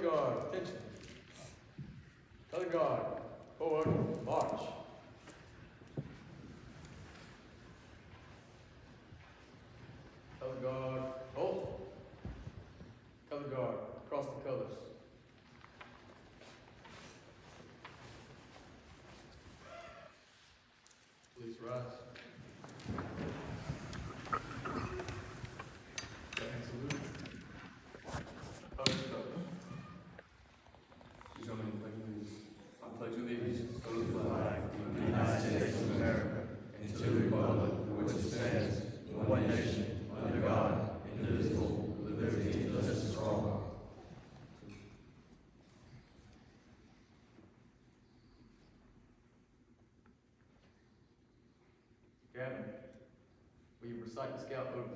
guard, attention. Color guard, forward, march. Color guard, hold. Color guard, across the colors. Please rise. Second salute. Color colors. Join me, please. I pledge allegiance to the flag of the United States of America and to the republic for which it stands, one nation, under God, indivisible, with liberty and justice for all. Gavin, will you recite the scout oath?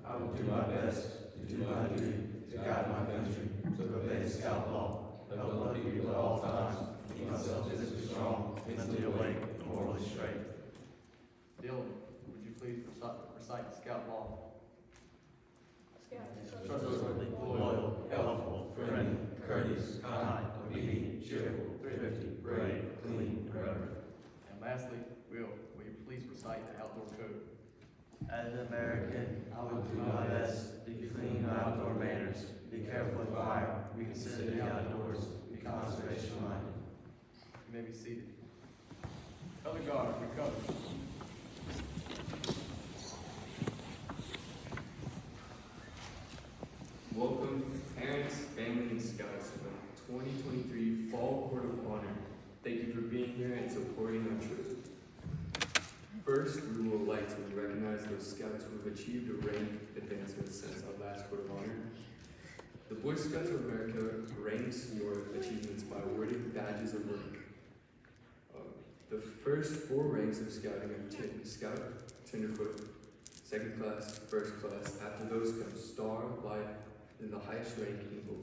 I will do my best to do my duty, to guide my country, to obey the scout law, help other people at all times, keep myself physically strong, mentally awake, and morally straight. Dylan, would you please recite the scout law? Trustworthy, loyal, helpful, friendly, courteous, kind, obedient, cheerful, thrifty, brave, clean, reverent. And lastly, will you please recite the outdoor code? As an American, I will do my best to be clean in outdoor manners, be careful with fire, be considerate of the outdoors, be conservation minded. You may be seated. Color guard, recover. Welcome, parents, family, and scouts to the 2023 Fall Court of Honor. Thank you for being here and supporting our trip. First, we would like to recognize those scouts who have achieved a rank advancement since our last Court of Honor. The Boy Scouts of America ranks your achievements by awarding badges of rank. The first 4 ranks of scouting are Scout, Tenderfoot, Second Class, First Class. After those come Star, Life, and the highest rank, Eagle.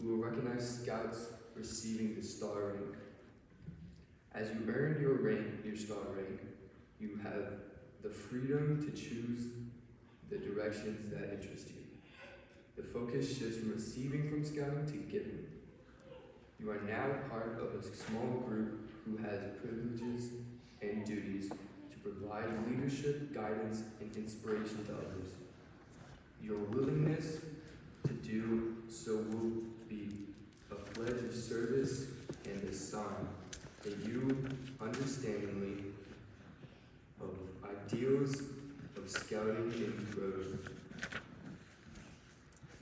We will recognize scouts receiving the Star rank. As you earn your rank, your Star rank, you have the freedom to choose the directions that interest you. The focus shifts from receiving from scouting to giving. You are now part of a small group who has privileges and duties to provide leadership, guidance, and inspiration to others. Your willingness to do so will be a pledge of service and a sign that you understandingly of ideals of scouting and growth.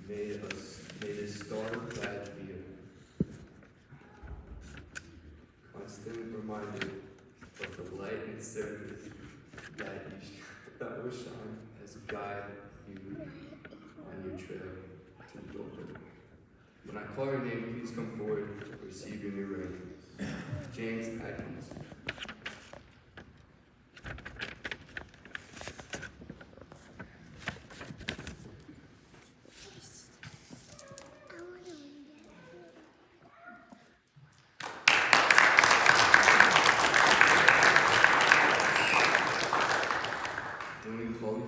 May the Star badge be a constant reminder of the light and service that will shine as a guide you on your trail to adulthood. When I call your name, please come forward to receive your new rank. James Atkins. Dylan Coley.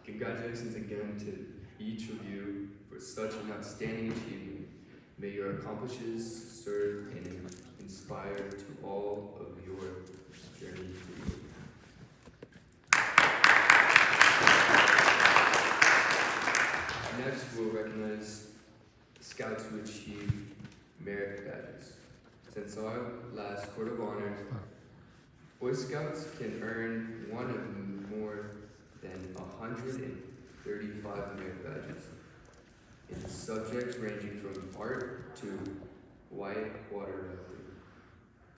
Congratulations again to each of you for such an outstanding achievement. May your accomplishments serve and inspire to all of your journey through. Next, we'll recognize scouts who achieved merit badges. Since our last Court of Honor, Boy Scouts can earn one of more than 135 merit badges in subjects ranging from art to white water rafting.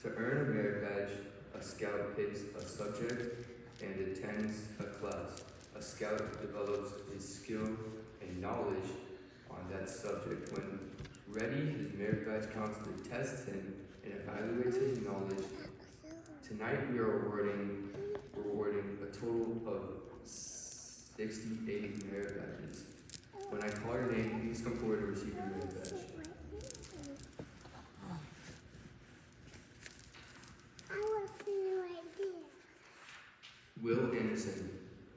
To earn a merit badge, A scout picks a subject and attends a class. A scout develops his skill and knowledge on that subject. When ready, his merit badge counselor tests him and evaluates his knowledge. Tonight we are rewarding a total of 68 merit badges. When I call your name, please come forward to receive your merit badge. Will Anderson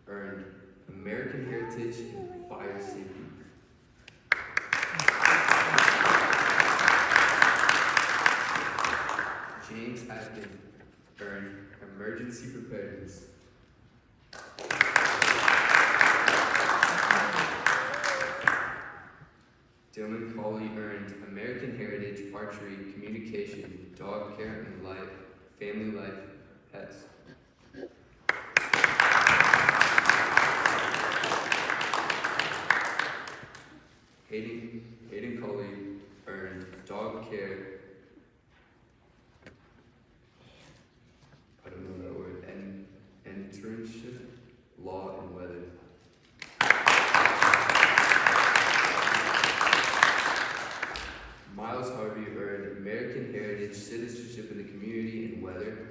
earned American Heritage in Fire Safety. James Atkin earned Emergency Preparedness. Dylan Cawley earned American Heritage Archery Communication, Dog Care and Life, Family Life, Pets. Hayden Cawley earned Dog Care, I don't know that word, and internship, Law and Weather. Miles Harvey earned American Heritage Citizenship in the Community and Weather.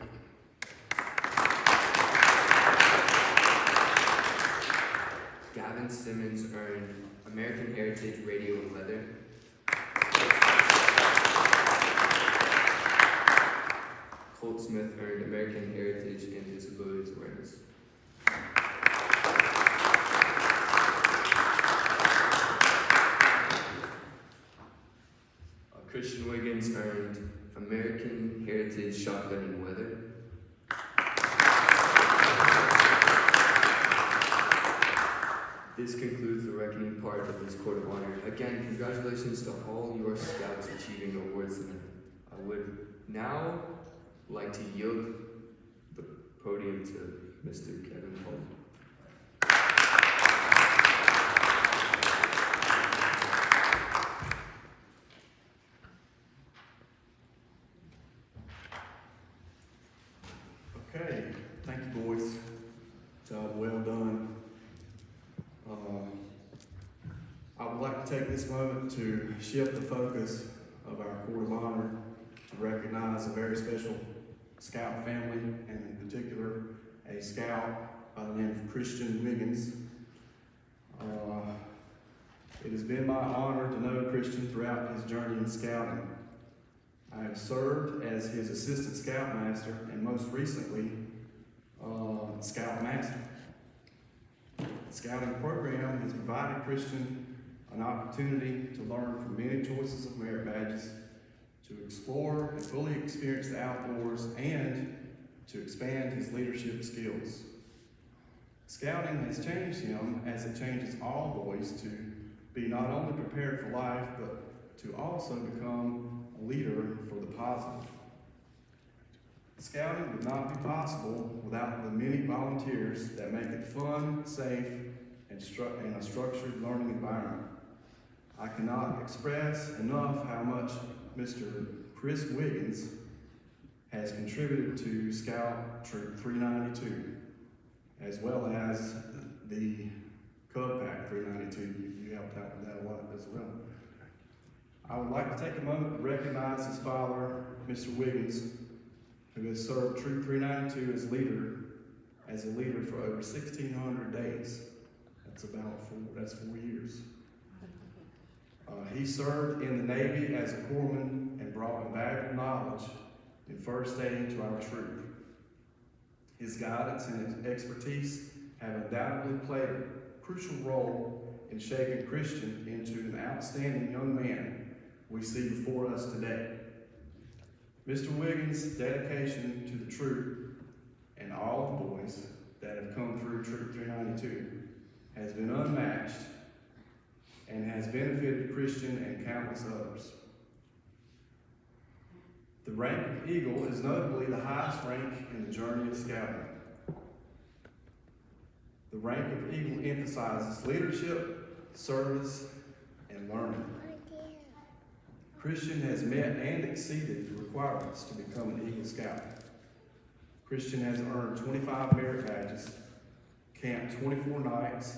Gavin Simmons earned American Heritage Radio and Weather. Colt Smith earned American Heritage and Disabilities Awareness. Christian Wiggins earned American Heritage Shotgun and Weather. This concludes the reckoning part of this Court of Honor. Again, congratulations to all your scouts achieving awards tonight. I would now like to yield the podium to Mr. Kevin Cole. Okay, thank you, boys. Job well done. I would like to take this moment to shift the focus of our Court of Honor to recognize a very special scout family, and in particular, a scout by the name of Christian Wiggins. It has been my honor to know Christian throughout his journey in scouting. I have served as his assistant scoutmaster and most recently, scoutmaster. The scouting program has provided Christian an opportunity to learn from many choices of merit badges, to explore and fully experience the outdoors, and to expand his leadership skills. Scouting has changed him as it changes all boys to be not only prepared for life, but to also become a leader for the positive. Scouting would not be possible without the many volunteers that make it fun, safe, and a structured learning environment. I cannot express enough how much Mr. Chris Wiggins has contributed to Scout Troop 392, as well as the Cub Pack 392. You helped out with that a lot as well. I would like to take a moment to recognize his father, Mr. Wiggins, who has served Troop 392 as a leader for over 1,600 days. That's 4 years. He served in the Navy as a corpsman and brought invaluable knowledge in first aid to our troop. His guidance and his expertise have undoubtedly played a crucial role in shaping Christian into an outstanding young man we see before us today. Mr. Wiggins' dedication to the troop and all the boys that have come through Troop 392 has been unmatched and has benefited Christian and countless others. The rank of Eagle is notably the highest rank in the journey of scouting. The rank of Eagle emphasizes leadership, service, and learning. Christian has met and exceeded the requirements to become an Eagle Scout. Christian has earned 25 merit badges, camped 24 nights,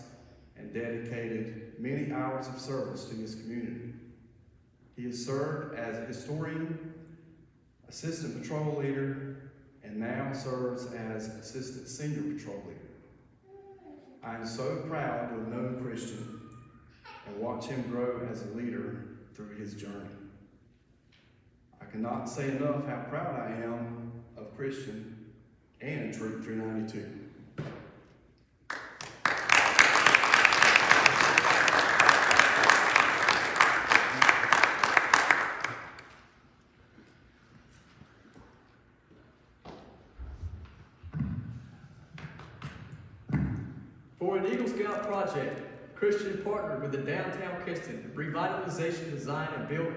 and dedicated many hours of service to his community. He has served as a historian, assistant patrol leader, and now serves as assistant senior patrol leader. I am so proud to have known Christian and watch him grow as a leader through his journey. I cannot say enough how proud I am of Christian and Troop 392. For an Eagle Scout project, Christian partnered with the downtown Kinston revitalization design and build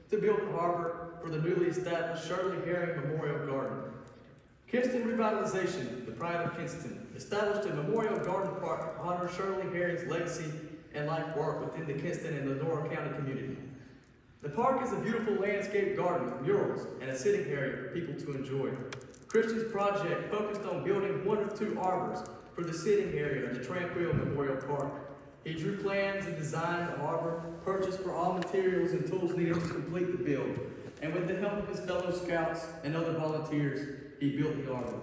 the harbor for the newly established Shirley Herring Memorial Garden. Kinston Revitalization, the pride of Kinston, established a memorial garden park to honor Shirley Herring's legacy and life work within the Kinston and Lenora County community. The park is a beautiful landscape garden with murals and a sitting area for people to enjoy. Christian's project focused on building 1 of 2 arbors for the sitting area of the Tranquil Memorial Park. He drew plans and designed the arbor, purchased for all materials and tools needed to complete the build, and with the help of his fellow scouts and other volunteers, he built the arbor.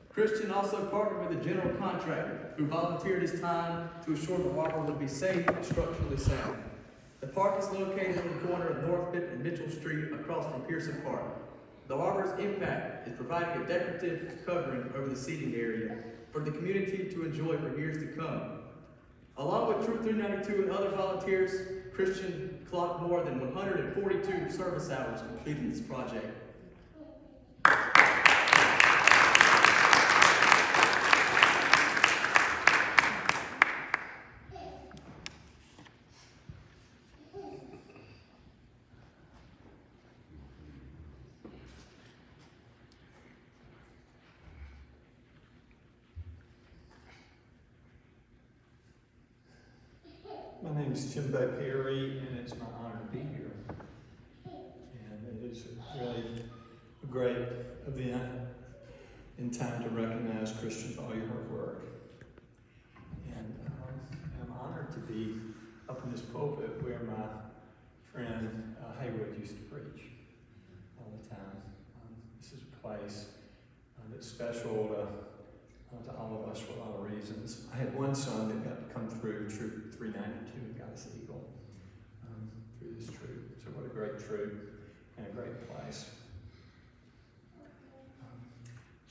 Christian also partnered with a general contractor who volunteered his time to ensure the arbor would be safe and structurally sound. The park is located on the corner of North Pitt and Mitchell Street across from Pearson Park. The arbor's impact is providing a decorative covering over the seating area for the community to enjoy for years to come. Along with Troop 392 and other volunteers, Christian clocked more than 142 service hours completing this project. My name is Jimbo Perry, and it's my honor to be here. And it is really a great event in time to recognize Christian for all your hard work. And I'm honored to be up in this pulpit where my friend Haywood used to preach all the time. This is a place that's special to all of us for a lot of reasons. I had one son that got to come through Troop 392 and got his Eagle through this troop. So what a great troop and a great place.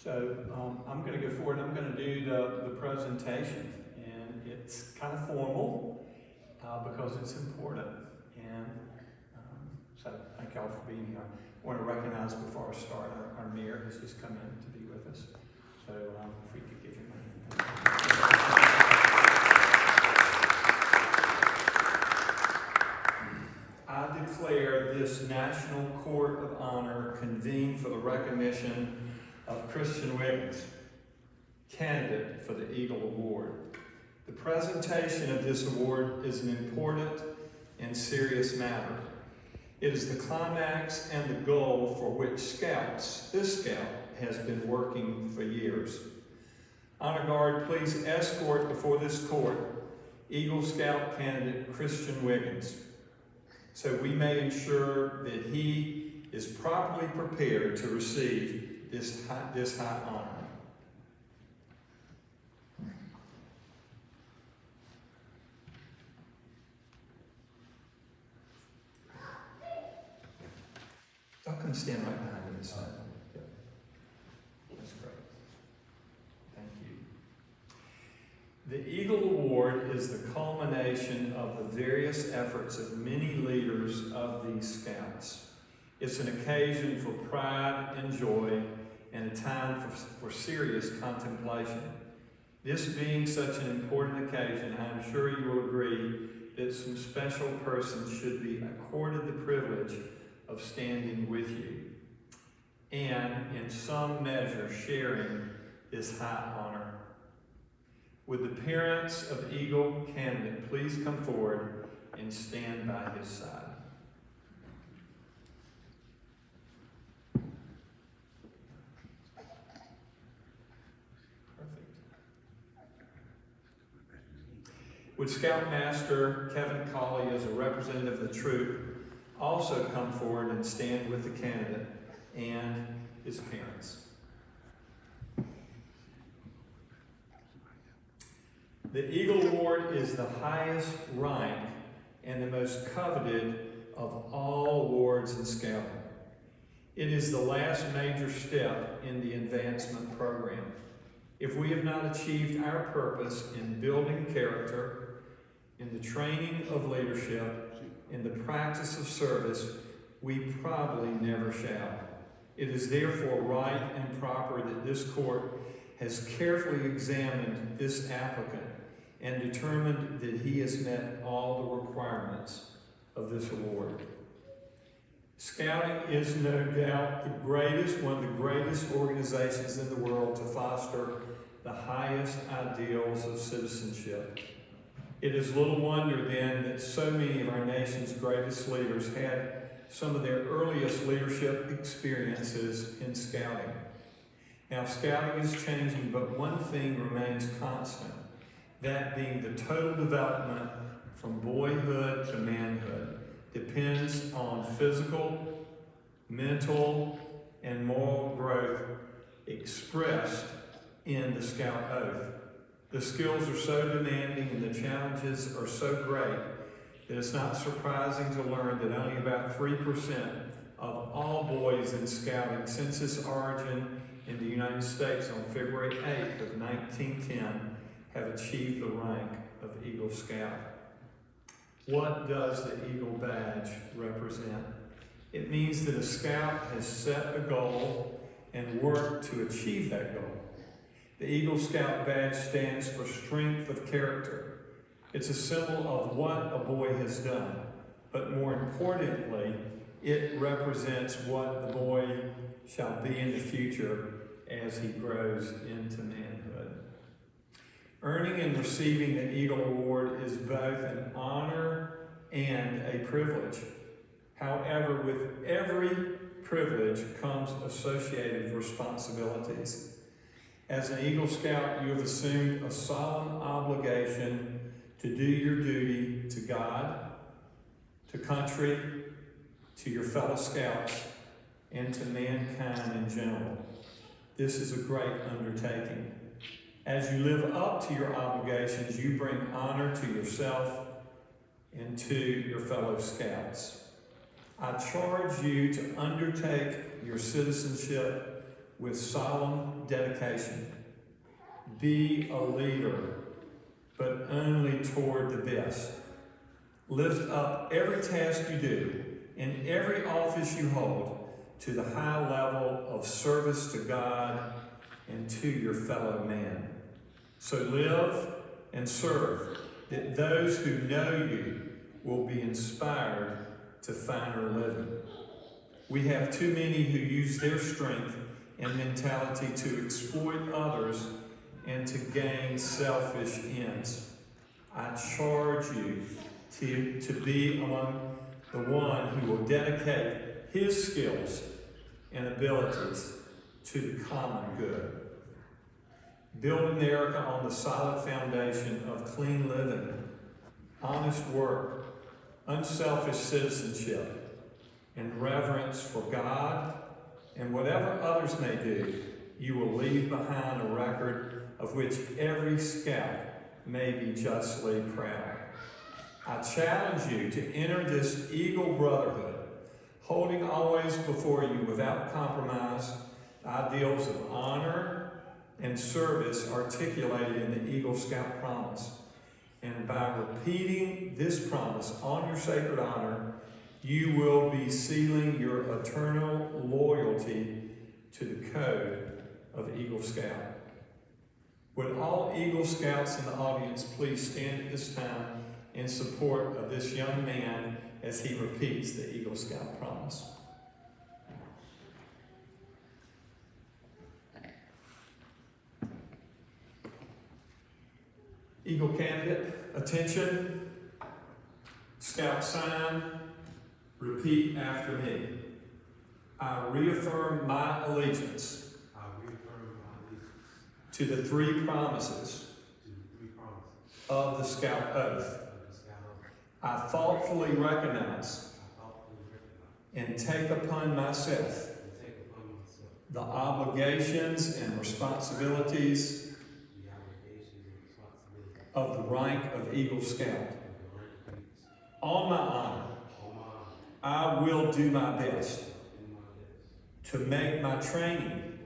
I'm going to go forward. I'm going to do the presentation, and it's kind of formal because it's important. And so thank y'all for being here. I want to recognize before I start our mayor has just come in to be with us. So if we could give him a hand. I declare this National Court of Honor convened for the recognition of Christian Wiggins, candidate for the Eagle Award. The presentation of this award is an important and serious matter. It is the climax and the goal for which this scout, has been working for years. Honor Guard, please escort before this court Eagle Scout candidate Christian Wiggins, so we may ensure that he is properly prepared to receive this high honor. Y'all come stand right behind me this time. That's great. Thank you. The Eagle Award is the culmination of the various efforts of many leaders of these scouts. It's an occasion for pride and joy and a time for serious contemplation. This being such an important occasion, I am sure you will agree that some special persons should be accorded the privilege of standing with you and in some measure sharing this high honor. Would the parents of Eagle candidate please come forward and stand by his side? Would Scoutmaster Kevin Colley, as a representative of the troop, also come forward and stand with the candidate and his parents? The Eagle Award is the highest rank and the most coveted of all awards in Scouting. It is the last major step in the advancement program. If we have not achieved our purpose in building character, in the training of leadership, in the practice of service, we probably never shall. It is therefore right and proper that this court has carefully examined this applicant and determined that he has met all the requirements of this award. Scouting is no doubt one of the greatest organizations in the world to foster the highest ideals of citizenship. It is little wonder then that so many of our nation's greatest leaders had some of their earliest leadership experiences in Scouting. Now, Scouting is changing, but one thing remains constant, that being the total development from boyhood to manhood depends on physical, mental, and moral growth expressed in the Scout Oath. The skills are so demanding and the challenges are so great that it's not surprising to learn that only about 3% of all boys in Scouting since its origin in the United States on February 8th of 1910 have achieved the rank of Eagle Scout. What does the Eagle Badge represent? It means that a Scout has set a goal and worked to achieve that goal. The Eagle Scout Badge stands for strength of character. It's a symbol of what a boy has done, but more importantly, it represents what the boy shall be in the future as he grows into manhood. Earning and receiving the Eagle Award is both an honor and a privilege. However, with every privilege comes associated responsibilities. As an Eagle Scout, you have assumed a solemn obligation to do your duty to God, to country, to your fellow Scouts, and to mankind in general. This is a great undertaking. As you live up to your obligations, you bring honor to yourself and to your fellow Scouts. I charge you to undertake your citizenship with solemn dedication. Be a leader, but only toward the best. Lift up every task you do and every office you hold to the high level of service to God and to your fellow man. So live and serve, that those who know you will be inspired to finer living. We have too many who use their strength and mentality to exploit others and to gain selfish ends. I charge you to be among the one who will dedicate his skills and abilities to the common good. Build America on the solid foundation of clean living, honest work, unselfish citizenship, and reverence for God, and whatever others may do, you will leave behind a record of which every Scout may be justly proud. I challenge you to enter this Eagle Brotherhood, holding always before you without compromise ideals of honor and service articulated in the Eagle Scout Promise. And by repeating this promise on your sacred honor, you will be sealing your eternal loyalty to the code of Eagle Scout. Would all Eagle Scouts in the audience please stand at this time in support of this young man as he repeats the Eagle Scout Promise. Eagle candidate, attention, Scout sign, repeat after me. I reaffirm my allegiance to the three promises of the Scout Oath, I thoughtfully recognize and take upon myself the obligations and responsibilities of the rank of Eagle Scout. On my honor, I will do my best to make my training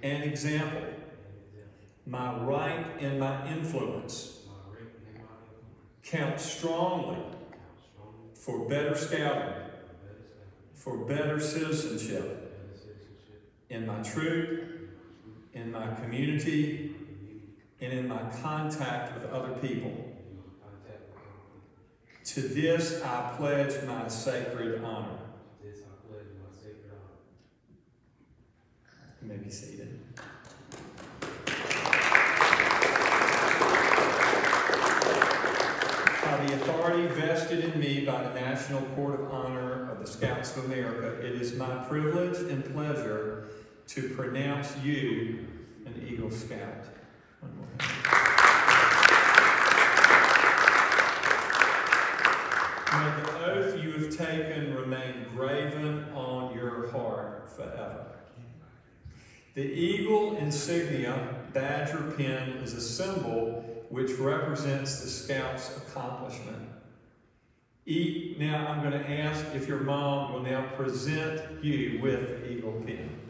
an example, my rank and my influence count strongly for better scouting, for better citizenship in my troop, in my community, and in my contact with other people. To this I pledge my sacred honor. You may be seated. By the authority vested in me by the National Court of Honor of the Scouts of America, it is my privilege and pleasure to pronounce you an Eagle Scout. One more hand. May the oath you have taken remain graven on your heart forever. The eagle insignia, badge or pin, is a symbol which represents the Scout's accomplishment. Now I'm going to ask if your mom will now present you with the eagle pin.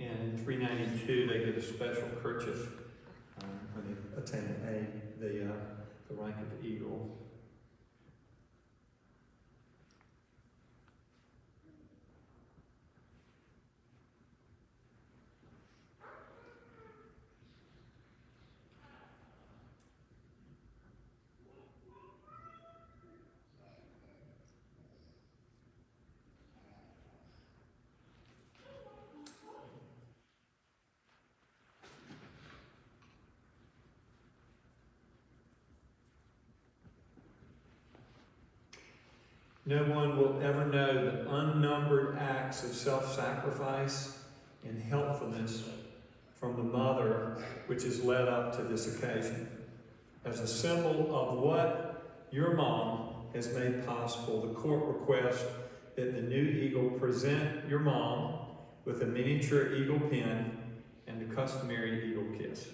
And in 392, they get a special kerchief when they attain the rank of eagle. No one will ever know the unnumbered acts of self-sacrifice and helpfulness from the mother which has led up to this occasion. As a symbol of what your mom has made possible, the court requests that the new eagle present your mom with a miniature eagle pin and the customary eagle kiss.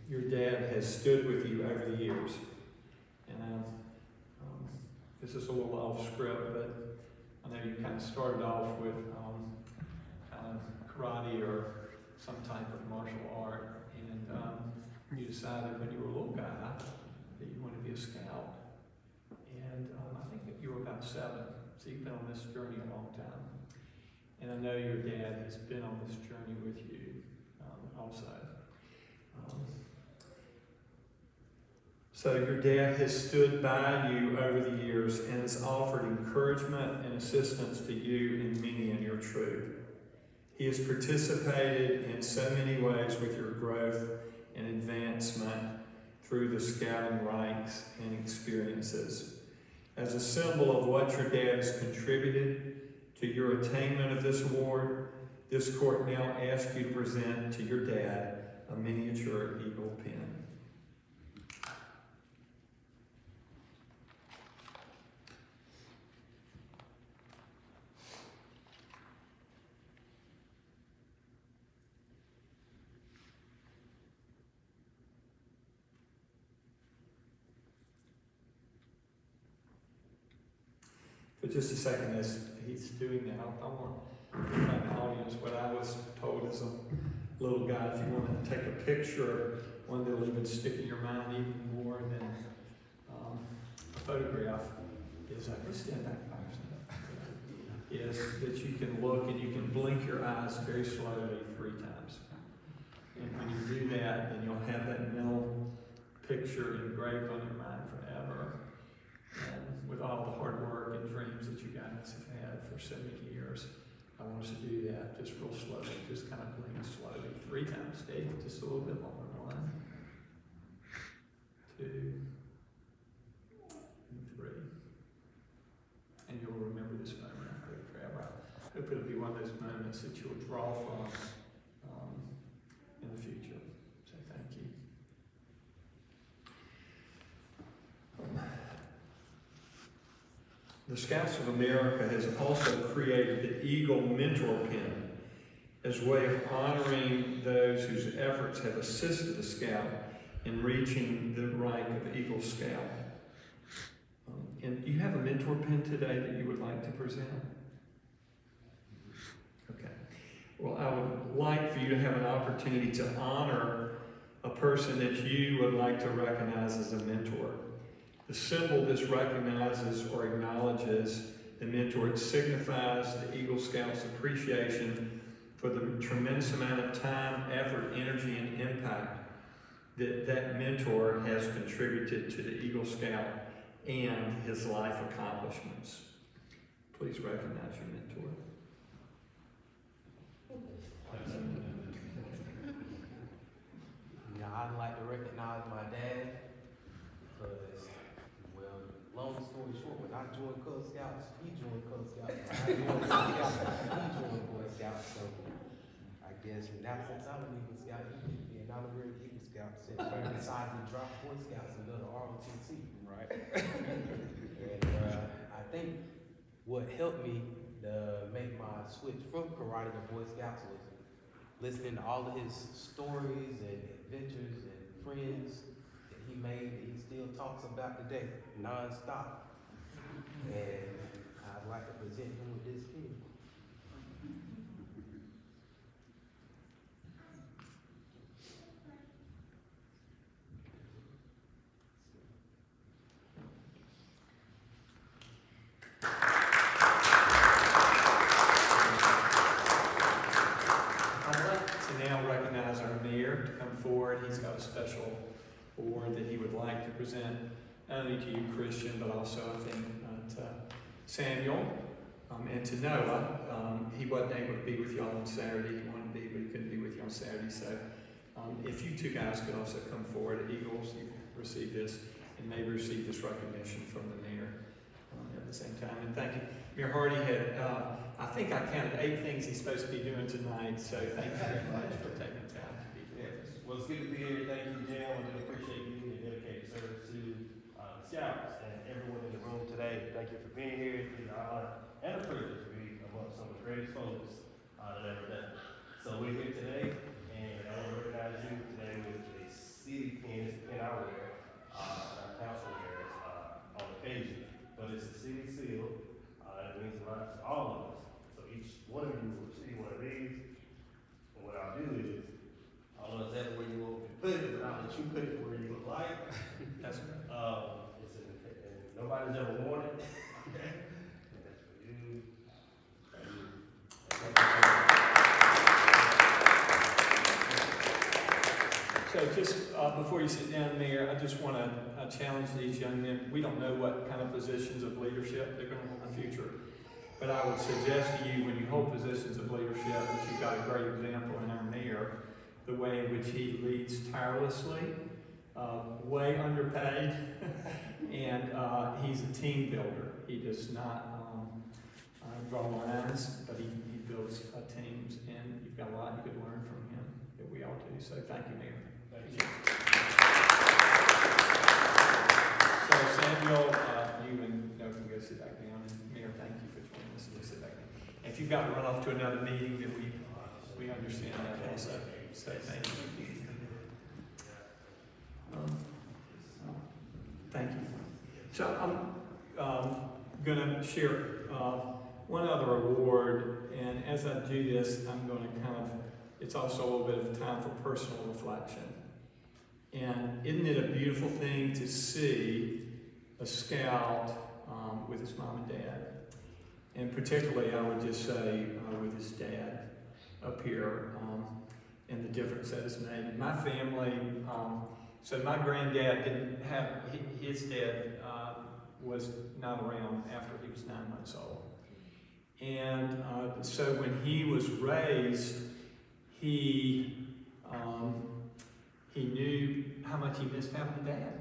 Your dad has stood with you over the years. And this is a little off script, but I know you kind of started off with karate or some type of martial art. And you decided when you were a little guy that you wanted to be a scout. And I think that you were about 7. So you've been on this journey a long time. And I know your dad has been on this journey with you also. So your dad has stood by you over the years and has offered encouragement and assistance to you and many in your troop. He has participated in so many ways with your growth and advancement through the scouting ranks and experiences. As a symbol of what your dad has contributed to your attainment of this award, this court now asks you to present to your dad a miniature eagle pen. For just a second, as he's doing that, I want to remind the audience what I was told as a little guy. If you want to take a picture, one that'll even stick in your mind even more than a photograph, is I can stand back by yourself. Is that you can look and you can blink your eyes very slowly 3 times. And when you do that, then you'll have that mental picture engraved on your mind forever. And with all the hard work and dreams that you guys have had for so many years, I want us to do that just real slowly, just kind of blink slowly 3 times, Dave, just a little bit longer. 1, 2, and 3. And you'll remember this moment, I hope, forever. I hope it'll be one of those moments that you'll draw from in the future. So thank you. The Scouts of America has also created the Eagle Mentor Pin as a way of honoring those whose efforts have assisted a Scout in reaching the rank of Eagle Scout. And do you have a mentor pin today that you would like to present? Okay. Well, I would like for you to have an opportunity to honor a person that you would like to recognize as a mentor. The symbol this recognizes or acknowledges the mentor. It signifies the Eagle Scouts' appreciation for the tremendous amount of time, effort, energy, and impact that that mentor has contributed to the Eagle Scout and his life accomplishments. Please recognize your mentor. Yeah, I'd like to recognize my dad because, well, long story short, when I joined Cub Scouts, he joined Cub Scouts. When I joined Cub Scouts, he joined Boy Scouts. So I guess now since I'm an Eagle Scout, he can be an honorary Eagle Scout since we decided to drop Boy Scouts and go to ROTC. Right. And I think what helped me to make my switch from karate to Boy Scouts was listening to all of his stories and adventures and friends that he made that he still talks about today, non-stop. And I'd like to present him with this pin. He's got a special award that he would like to present, not only to you, Christian, but also, I think, to Samuel and to Noah. He wasn't able to be with y'all on Saturday. He wanted to be, but he couldn't be with you on Saturday. So if you 2 guys could also come forward at Eagles, you receive this, and maybe receive this recognition from the mayor at the same time. And thank you. Mayor Hardy had, I think I counted 8 things he's supposed to be doing tonight, so thank you very much for taking time to be here. Well, it's good to be here. Thank you, Jim. I really appreciate you and your dedicated service to the Scouts and everyone in the room today. Thank you for being here. It's an honor and a privilege to be among some of the greatest folks that ever done. So we're here today, and I want to recognize you today with a city pin. It's a pin I wear, our council wears on occasion. But it's a city seal. It means a lot to all of us. So each one of you will receive one of these. And what I'll do is, I don't know exactly where you want me to put it, but I'll let you put it where you would like. That's and nobody's ever worn it. And that's for you. So just before you sit down, Mayor, I just want to challenge these young men. We don't know what kind of positions of leadership they're going to hold in the future. But I would suggest to you, when you hold positions of leadership, that you've got a great example in our mayor, the way in which he leads tirelessly, way underpaid, and he's a team builder. He does not draw lines, but he builds teams, and you've got a lot you could learn from him that we all do. So thank you, Mayor. Thank you. So Samuel, you and Noah can go sit back down, and Mayor, thank you for joining us. Go sit back down. If you've got to run off to another meeting, then we understand that also. So thank you. Thank you. So I'm going to share one other award, and as I do this, I'm going to it's also a little bit of time for personal reflection. And isn't it a beautiful thing to see a scout with his mom and dad? And particularly, I would just say with his dad up here, and the difference that it's made. My family, so my granddad didn't have, his dad was not around after he was 9 months old. And so when he was raised, he knew how much he missed having a dad.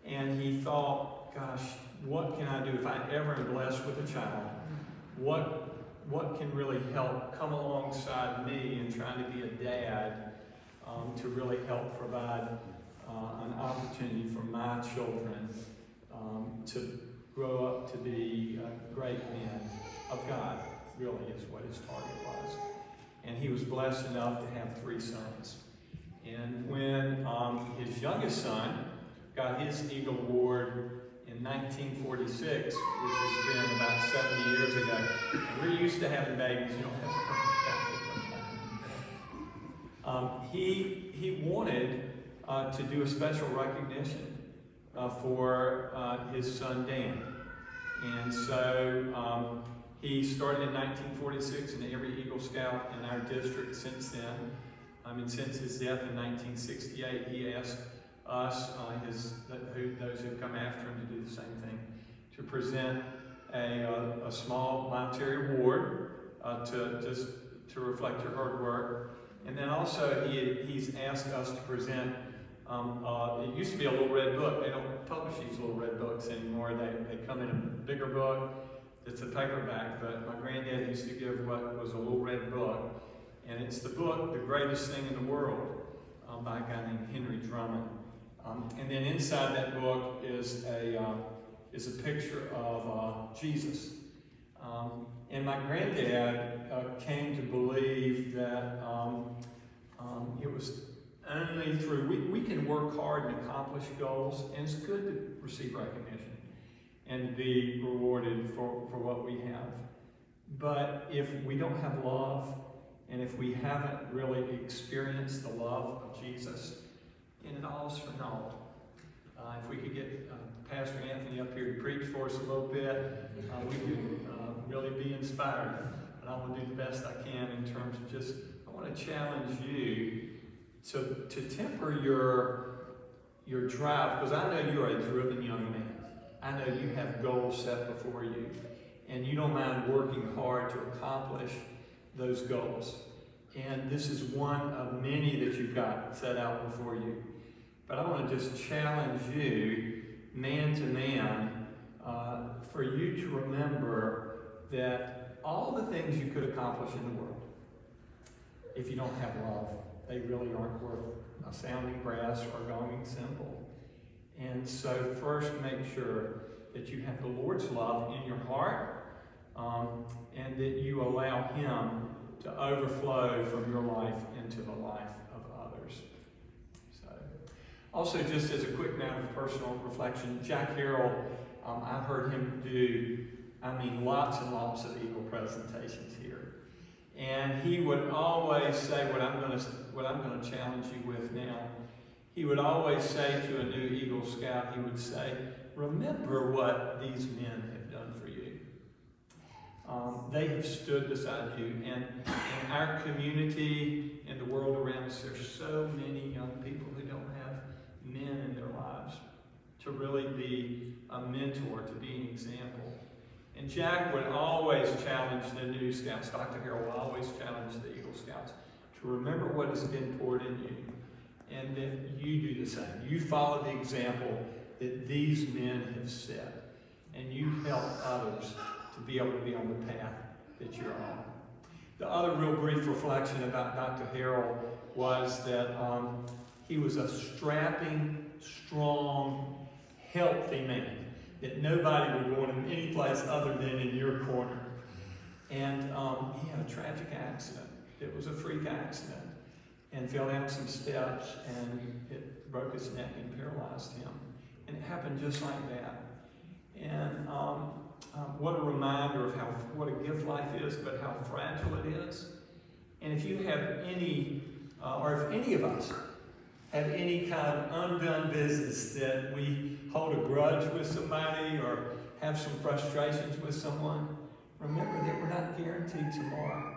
And he thought, gosh, what can I do if I ever am blessed with a child? What can really help come alongside me in trying to be a dad to really help provide an opportunity for my children to grow up to be great men of God, really is what his target was. And he was blessed enough to have 3 sons. And when his youngest son got his Eagle Award in 1946, which has been about 70 years ago, and we're used to having babies, you don't have to he wanted to do a special recognition for his son Dan. And so he started in 1946, and every Eagle Scout in our district since then, and since his death in 1968, he asked us, those who've come after him, to do the same thing, to present a small monetary award to reflect your hard work. And then also he's asked us to present, it used to be a little red book. They don't publish these little red books anymore. They come in a bigger book. It's a paperback, but my granddad used to give what was a little red book. And it's the book, The Greatest Thing in the World, by a guy named Henry Drummond. And then inside that book is a picture of Jesus. And my granddad came to believe that it was only through, we can work hard and accomplish goals, and it's good to receive recognition and be rewarded for what we have. But if we don't have love, and if we haven't really experienced the love of Jesus, then it all is for naught. If we could get Pastor Anthony up here to preach for us a little bit, we could really be inspired. But I want to do the best I can in terms of just, I want to challenge you to temper your drive, because I know you're a driven young man. I know you have goals set before you, and you don't mind working hard to accomplish those goals. And this is one of many that you've got set out before you. But I want to just challenge you, man to man, for you to remember that all the things you could accomplish in the world, if you don't have love, they really aren't worth a sounding brass or a gonging cymbal. And so first, make sure that you have the Lord's love in your heart, and that you allow Him to overflow from your life into the life of others. So, also, just as a quick matter of personal reflection, Jack Harrell, I heard him do, lots and lots of Eagle presentations here. And he would always say, what I'm going to challenge you with now, he would always say to a new Eagle Scout, he would say, remember what these men have done for you. They have stood beside you. And in our community, in the world around us, there's so many young people who don't have men in their lives to really be a mentor, to be an example. And Jack would always challenge the new Scouts. Dr. Harrell would always challenge the Eagle Scouts to remember what has been poured in you. and that you do the same. You follow the example that these men have set, and you help others to be able to be on the path that you're on. The other real brief reflection about Dr. Harrell was that he was a strapping, strong, healthy man, that nobody would want him any place other than in your corner. And he had a tragic accident. It was a freak accident, and fell down some steps, and it broke his neck and paralyzed him. And it happened just like that. And what a reminder of what a gift life is, but how fragile it is. And if you have any, or if any of us have any kind of undone business that we hold a grudge with somebody or have some frustrations with someone, remember that we're not guaranteed tomorrow.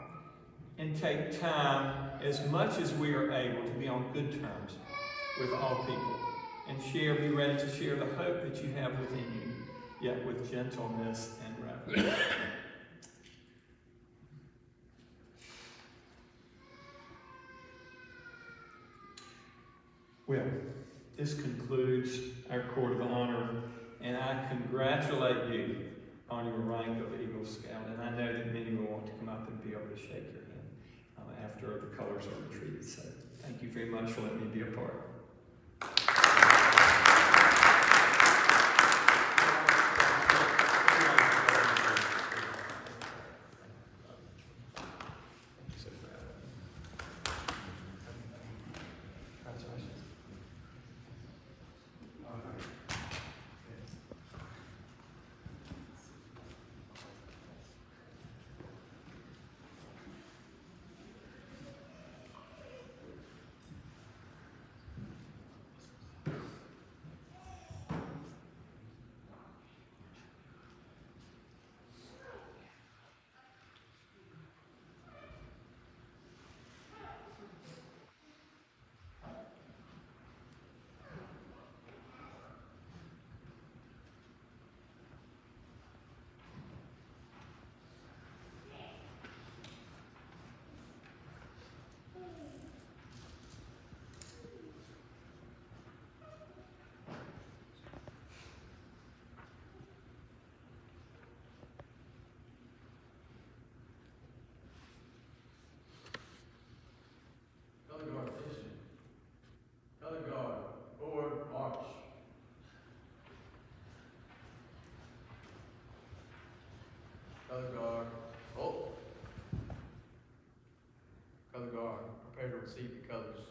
And take time, as much as we are able, to be on good terms with all people. And be ready to share the hope that you have within you, yet with gentleness and reverence. Well, this concludes our Court of Honor, and I congratulate you on your rank of Eagle Scout, and I know that many will want to come up and be able to shake your hand after the colors are retrieved. So thank you very much for letting me be a part. Color guard, attention. Color guard, forward, march. Color guard, halt. Color guard, prepare to receive the colors.